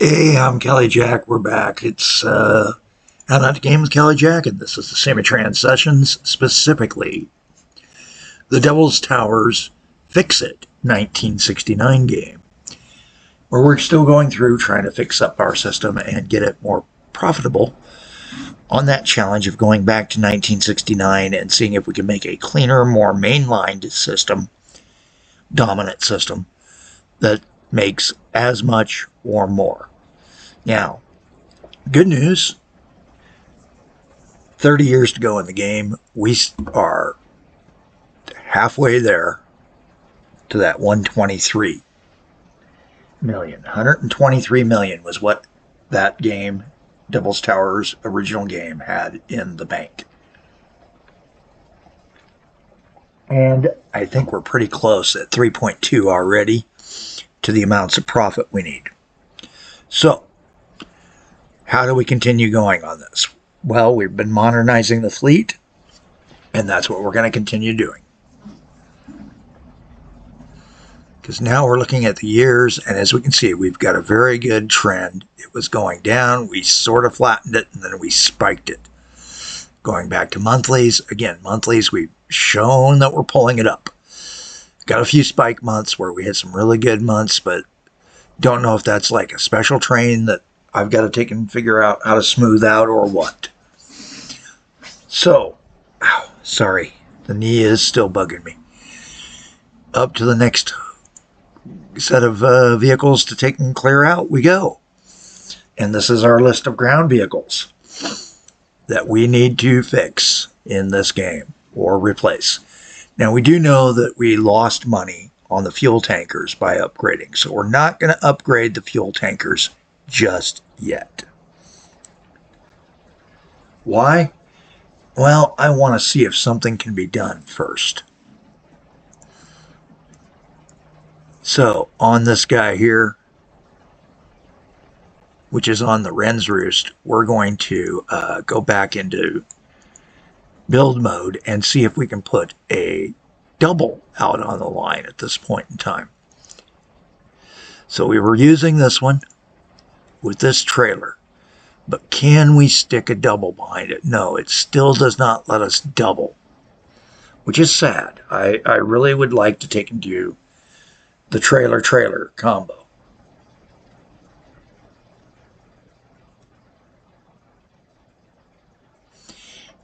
Hey, I'm Kelly Jack. We're back. It's How Not to Game with Kelly Jack, and this is the Semi-Trans Sessions, specifically the Devil's Towers Fixit 1969 game, where we're still going through trying to fix up our system and get it more profitable on that challenge of going back to 1969 and seeing if we can make a cleaner, more mainlined system, dominant system, that makes as much or more. Now, good news, 30 years to go in the game. We are halfway there to that 123 million. 123 million was what that game, Devil's Towers original game, had in the bank. And I think we're pretty close at 3.2 already to the amounts of profit we need. So, how do we continue going on this? Well, we've been modernizing the fleet, and that's what we're going to continue doing. Because now we're looking at the years, and as we can see, we've got a very good trend. It was going down, we sort of flattened it, and then we spiked it. Going back to monthlies, again, monthlies, we've shown that we're pulling it up. Got a few spike months where we had some really good months, but don't know if that's like a special train that I've got to take and figure out how to smooth out or what. So, sorry, the knee is still bugging me. Up to the next set of vehicles to take and clear out we go. And this is our list of ground vehicles that we need to fix in this game or replace. Now, we do know that we lost money on the fuel tankers by upgrading, so we're not going to upgrade the fuel tankers just yet. Why? Well, I want to see if something can be done first. So, on this guy here, which is on the Wren's Roost, we're going to go back into build mode and see if we can put a double out on the line at this point in time. So we were using this one with this trailer, but can we stick a double behind it? No, it still does not let us double, which is sad. I really would like to take and do the trailer combo.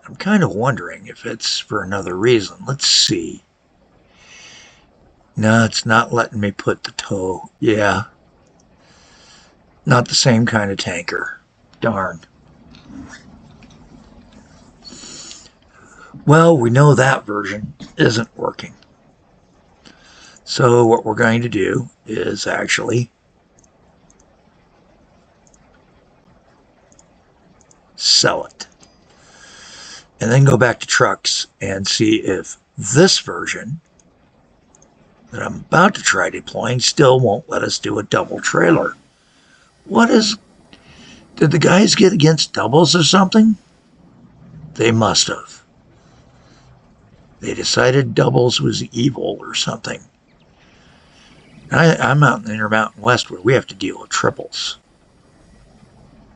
I'm kind of wondering if it's for another reason. Let's see. No, it's not letting me put the tow. Yeah. Not the same kind of tanker. Darn. Well, we know that version isn't working. So what we're going to do is actually sell it. And then go back to trucks and see if this version that I'm about to try deploying still won't let us do a double trailer. Did the guys get against doubles or something? They must have. They decided doubles was evil or something. I'm out in the Intermountain West where we have to deal with triples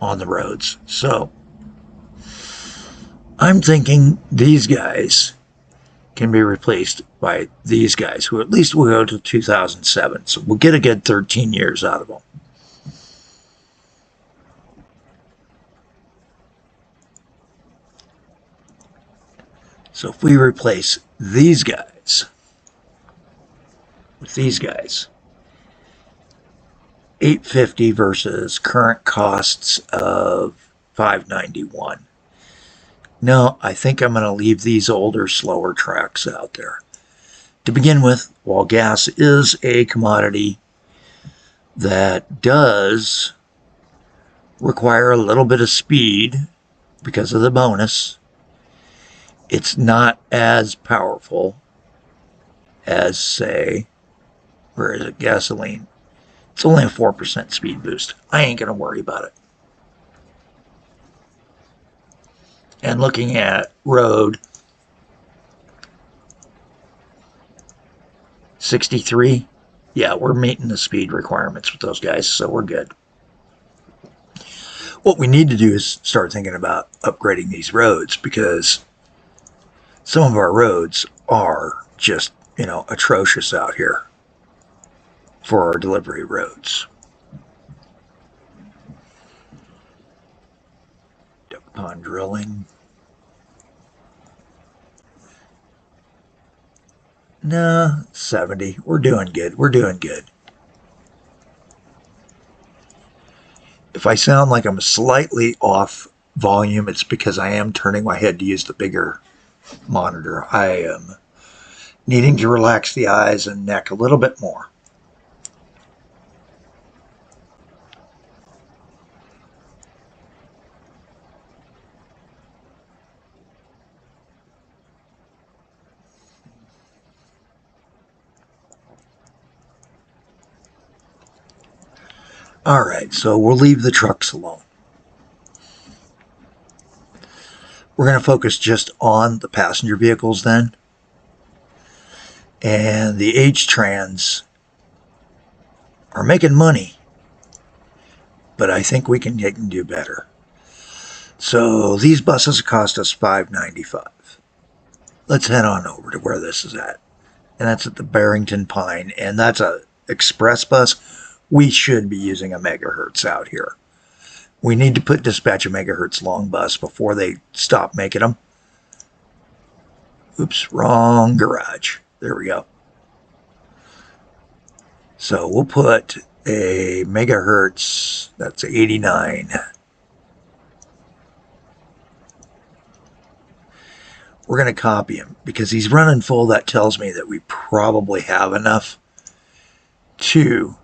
on the roads. So, I'm thinking these guys can be replaced by these guys, who at least will go to 2007. So we'll get a good 13 years out of them. So if we replace these guys with these guys, 850 versus current costs of 591. No, I think I'm going to leave these older, slower tracks out there. To begin with, while gas is a commodity that does require a little bit of speed because of the bonus, it's not as powerful as, say, where is it, gasoline. It's only a 4% speed boost. I ain't going to worry about it. And looking at road, 63, yeah, we're meeting the speed requirements with those guys, so we're good. What we need to do is start thinking about upgrading these roads, because some of our roads are just, atrocious out here for our delivery roads. Duck pond drilling. No, 70. We're doing good. We're doing good. If I sound like I'm slightly off volume, it's because I am turning my head to use the bigger monitor. I am needing to relax the eyes and neck a little bit more. All right, so we'll leave the trucks alone. We're going to focus just on the passenger vehicles then. And the H-Trans are making money, but I think we can do better. So these buses cost us $5.95. Let's head on over to where this is at. And that's at the Barrington Pine, and that's a express bus. We should be using a megahertz out here. We need to dispatch a megahertz long bus before they stop making them. Oops, wrong garage. There we go. So we'll put a megahertz, that's 89. We're going to copy him because he's running full. That tells me that we probably have enough to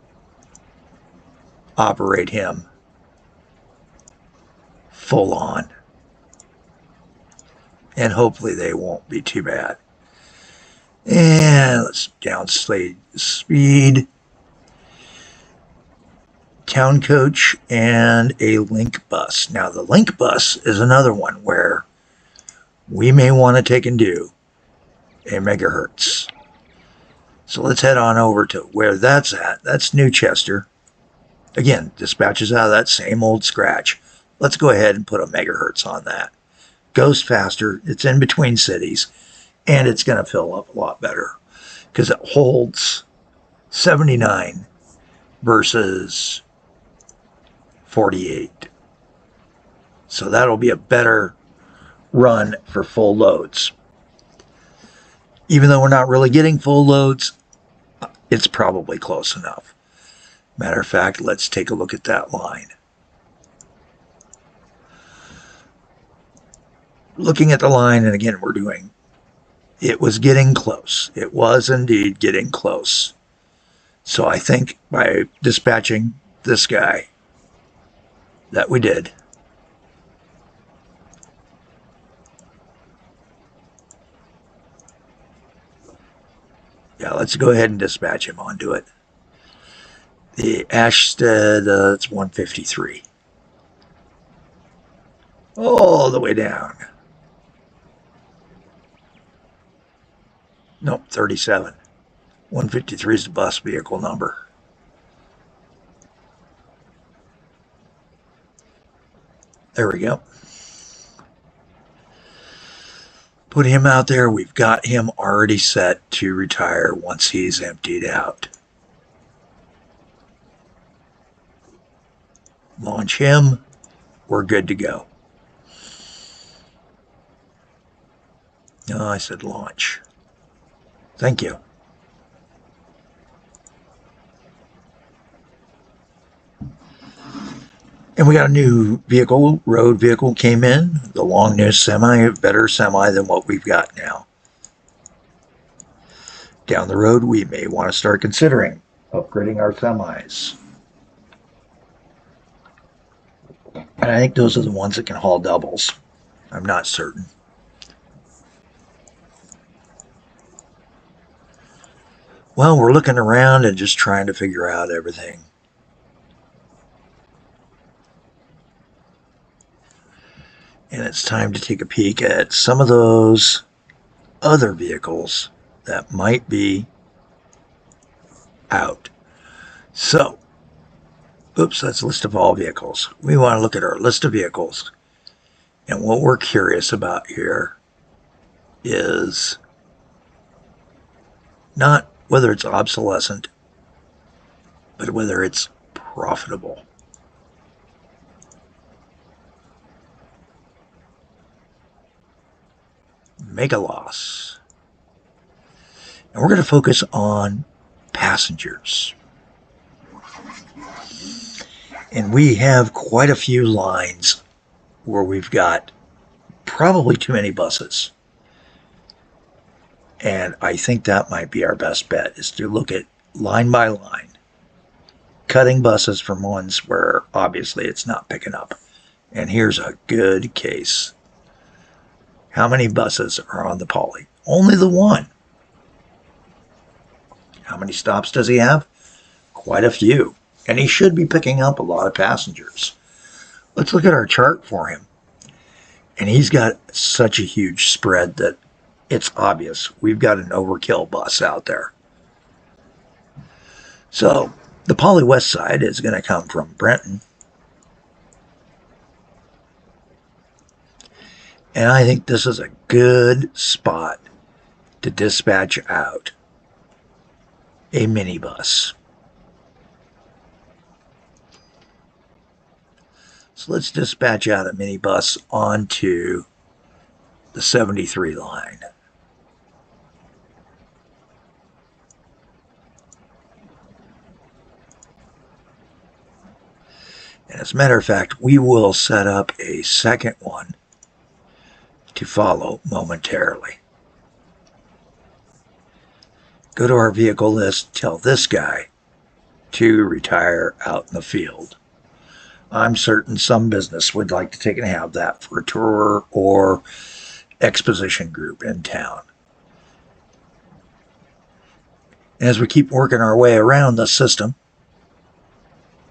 operate him full on. And hopefully they won't be too bad. And let's downslate speed. Town coach and a link bus. Now the link bus is another one where we may want to take and do a megahertz. So let's head on over to where that's at. That's New Chester. Again, dispatches out of that same old scratch. Let's go ahead and put a megahertz on that. Goes faster. It's in between cities. And it's going to fill up a lot better because it holds 79 versus 48. So that'll be a better run for full loads. Even though we're not really getting full loads, it's probably close enough. Matter of fact, let's take a look at that line. Looking at the line, and again, it was getting close. It was indeed getting close. So I think by dispatching this guy that we did, yeah, let's go ahead and dispatch him onto it. The Ashstead, it's 153. All the way down. Nope, 37. 153 is the bus vehicle number. There we go. Put him out there. We've got him already set to retire once he's emptied out. Launch him. We're good to go. No, I said launch. Thank you. And we got a new vehicle, road vehicle came in. The long nose semi, a better semi than what we've got now. Down the road, we may want to start considering upgrading our semis. And I think those are the ones that can haul doubles. I'm not certain. Well, we're looking around and just trying to figure out everything. And it's time to take a peek at some of those other vehicles that might be out. So, Oops, that's a list of all vehicles. We want to look at our list of vehicles. And what we're curious about here is not whether it's obsolescent, but whether it's profitable. Make a loss. And we're going to focus on passengers. And we have quite a few lines where we've got probably too many buses. And I think that might be our best bet, is to look at line by line, cutting buses from ones where obviously it's not picking up. And here's a good case. How many buses are on the Poly? Only the one. How many stops does he have? Quite a few. And he should be picking up a lot of passengers. Let's look at our chart for him. And he's got such a huge spread that it's obvious we've got an overkill bus out there. So the Poly West side is going to come from Brenton. And I think this is a good spot to dispatch out a minibus. So let's dispatch out a minibus onto the 73 line. And as a matter of fact, we will set up a second one to follow momentarily. Go to our vehicle list, tell this guy to retire out in the field. I'm certain some business would like to take and have that for a tour or exposition group in town. As we keep working our way around the system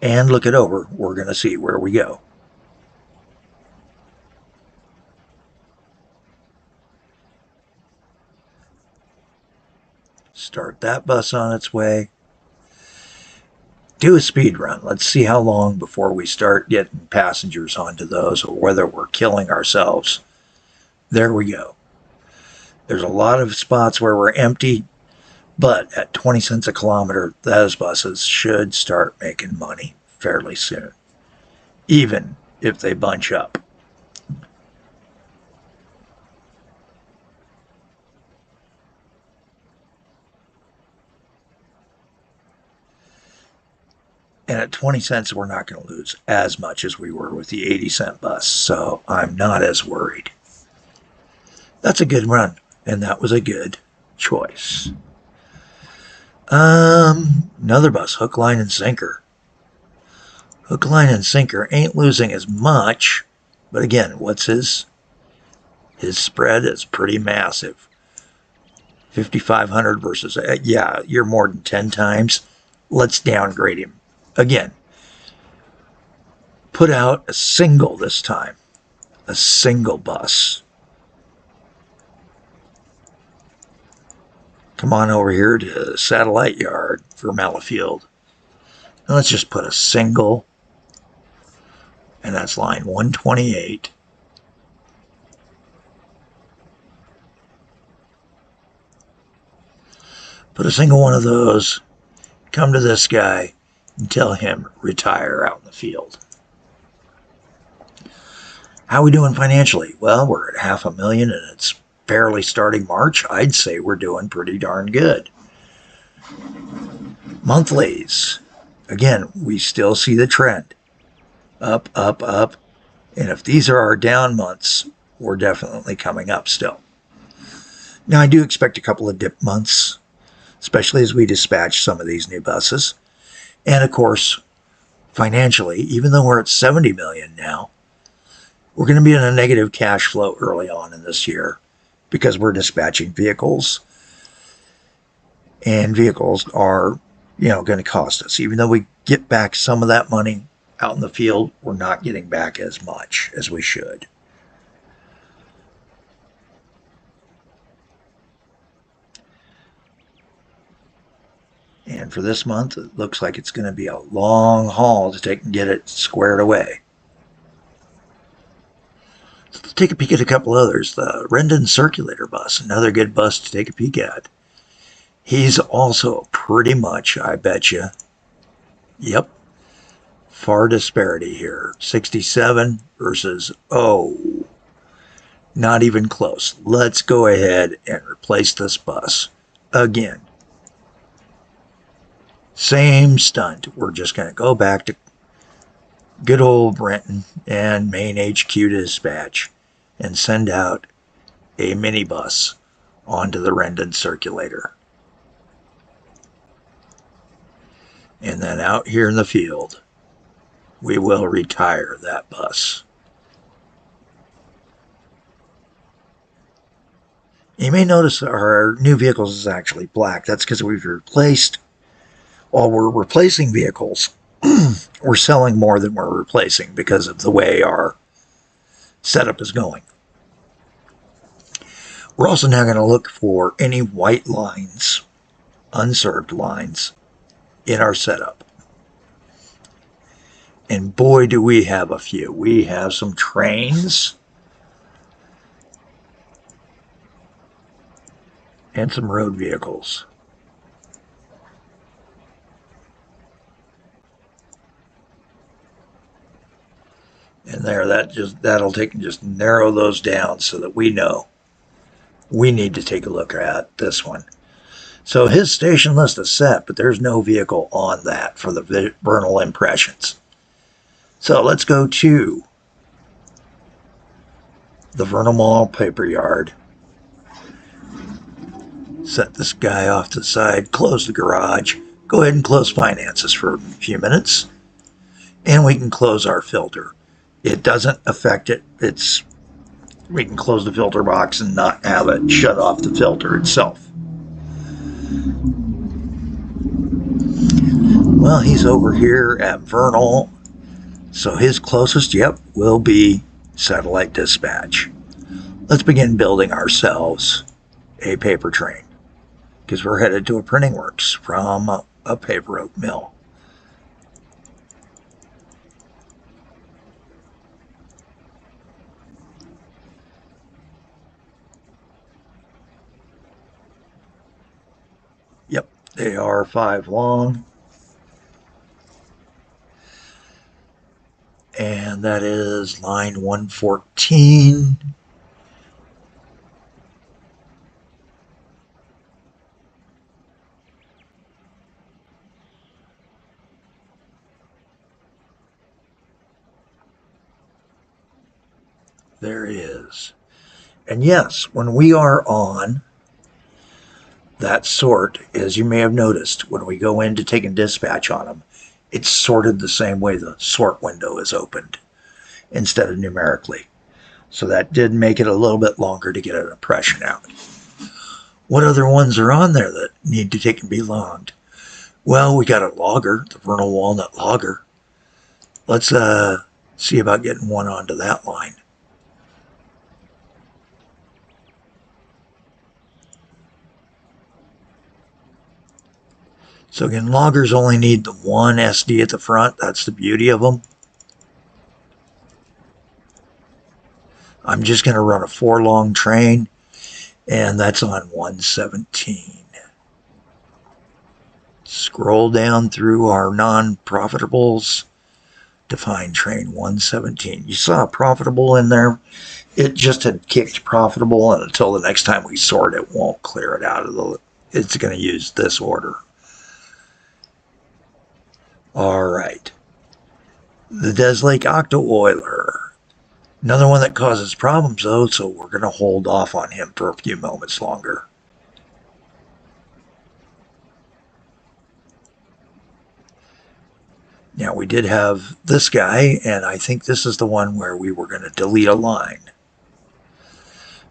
and look it over, we're going to see where we go. Start that bus on its way. Do a speed run. Let's see how long before we start getting passengers onto those, or whether we're killing ourselves. There we go. There's a lot of spots where we're empty, but at 20 cents a kilometer, those buses should start making money fairly soon, even if they bunch up. And at 20 cents, we're not going to lose as much as we were with the 80-cent bus, so I'm not as worried. That's a good run, and that was a good choice. Another bus, hook, line, and sinker. Hook, line, and sinker ain't losing as much, but again, what's his spread is pretty massive. 5,500 versus, yeah, you're more than 10 times. Let's downgrade him. Again, put out a single this time, a single bus. Come on over here to Satellite Yard for Malafield. And let's just put a single, and that's line 128. Put a single one of those, come to this guy, and tell him retire out in the field. How are we doing financially? Well, we're at $500,000 and it's barely starting March. I'd say we're doing pretty darn good. Monthlies. Again, we still see the trend. Up, up, up. And if these are our down months, we're definitely coming up still. Now, I do expect a couple of dip months, especially as we dispatch some of these new buses. And of course, financially, even though we're at $70 million now, we're going to be in a negative cash flow early on in this year because we're dispatching vehicles. And vehicles are, going to cost us. Even though we get back some of that money out in the field, we're not getting back as much as we should. And for this month, it looks like it's going to be a long haul to take and get it squared away. So let's take a peek at a couple others. The Rendon Circulator bus, another good bus to take a peek at. He's also pretty much, I bet you, yep, far disparity here. 67 versus, oh, not even close. Let's go ahead and replace this bus again. Same stunt. We're just going to go back to good old Brenton and Main HQ dispatch and send out a minibus onto the Rendon Circulator. And then out here in the field, we will retire that bus. You may notice our new vehicles is actually black. That's because we've replaced, while we're replacing vehicles, we're selling more than we're replacing because of the way our setup is going. We're also now going to look for any white lines, unserved lines, in our setup. And boy, do we have a few. We have some trains and some road vehicles. And there, that'll take and just narrow those down so that we know we need to take a look at this one. So his station list is set, but there's no vehicle on that for the vernal impressions. So let's go to the Vernal Mall paper yard. Set this guy off to the side, close the garage, go ahead and close finances for a few minutes, and we can close our filter. It doesn't affect it. We can close the filter box and not have it shut off the filter itself. Well, he's over here at Vernal, so his closest, yep, will be satellite dispatch. Let's begin building ourselves a paper train, because we're headed to a printing works from a paper oak mill. Yep, they are 5 long. And that is line 114. There it is. And yes, when we are on that sort, as you may have noticed, when we go in to take a dispatch on them, it's sorted the same way the sort window is opened instead of numerically. So that did make it a little bit longer to get an impression out. What other ones are on there that need to take and be logged? Well, we got a logger, the Vernal Walnut logger. Let's see about getting one onto that line. So again, loggers only need the one SD at the front. That's the beauty of them. I'm just going to run a 4 long train, and that's on 117. Scroll down through our non-profitables to find train 117. You saw profitable in there. It just had kicked profitable, and until the next time we sort, it won't clear it out of the... It's going to use this order. All right. The Des Lake Octo Oiler. Another one that causes problems, though, so we're going to hold off on him for a few moments longer. Now, we did have this guy, and I think this is the one where we were going to delete a line.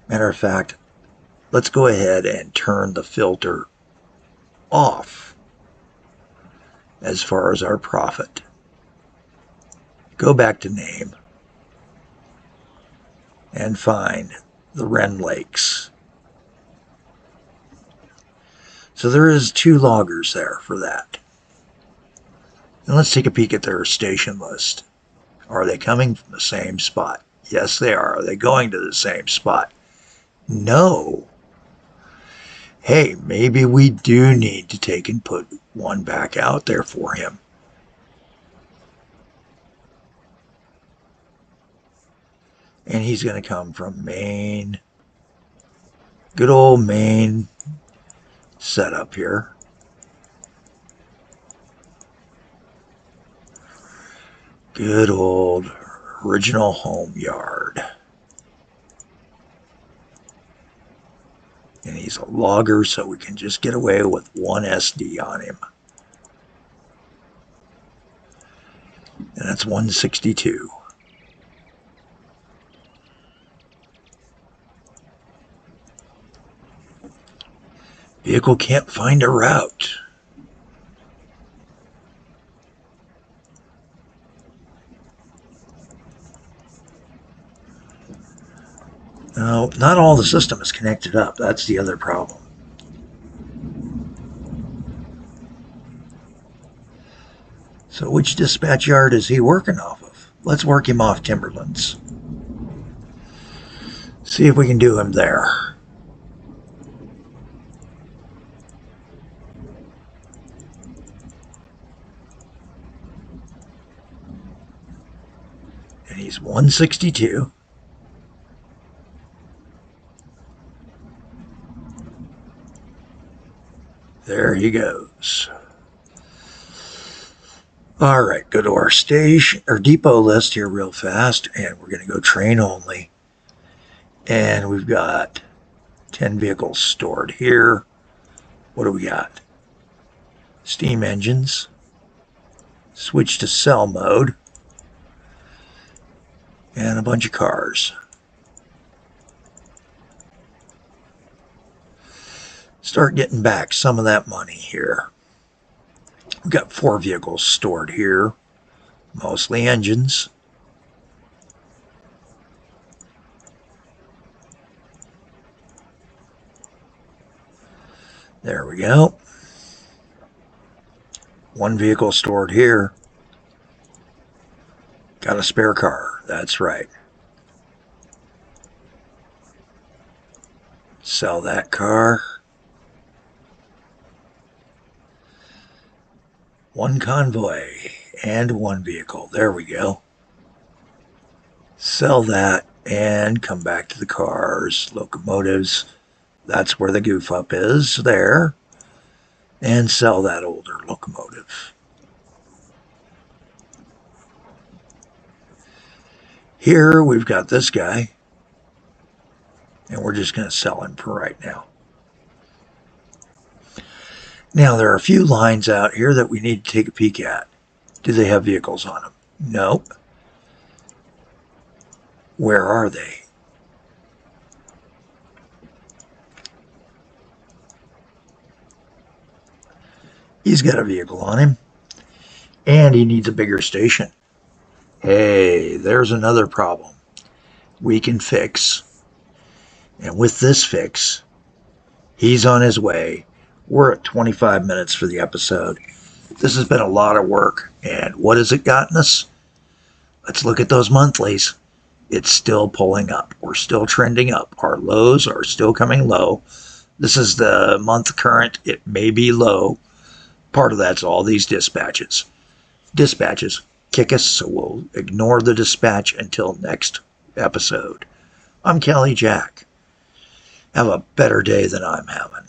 Matter of fact, let's go ahead and turn the filter off as far as our profit. Go back to name and find the Wren Lakes. So there is 2 loggers there for that. And let's take a peek at their station list. Are they coming from the same spot? Yes, they are. Are they going to the same spot? No. Hey, maybe we do need to take and put one back out there for him. And he's going to come from Maine. Good old Maine setup here. Good old original home yard. And he's a logger, so we can just get away with 1 SD on him. And that's 162. Vehicle can't find a route. No, not all the system is connected up. That's the other problem. So which dispatch yard is he working off of? Let's work him off Timberlands. See if we can do him there. And he's 162. There he goes. All right, go to our station or depot list here real fast, and we're going to go train only. And we've got 10 vehicles stored here. What do we got? Steam engines. Switch to cell mode. And a bunch of cars. Start getting back some of that money here. We've got 4 vehicles stored here, mostly engines. There we go. 1 vehicle stored here. Got a spare car, that's right. Sell that car. 1 convoy and 1 vehicle. There we go. Sell that and come back to the cars, locomotives. That's where the goof up is there. And sell that older locomotive. Here we've got this guy. And we're just going to sell him for right now. Now, there are a few lines out here that we need to take a peek at. Do they have vehicles on them? Nope. Where are they? He's got a vehicle on him. And he needs a bigger station. Hey, there's another problem we can fix. And with this fix, he's on his way. We're at 25 minutes for the episode. This has been a lot of work. And what has it gotten us? Let's look at those monthlies. It's still pulling up. We're still trending up. Our lows are still coming low. This is the month current. It may be low. Part of that's all these dispatches. Dispatches kick us, so we'll ignore the dispatch until next episode. I'm Kelly Jack. Have a better day than I'm having.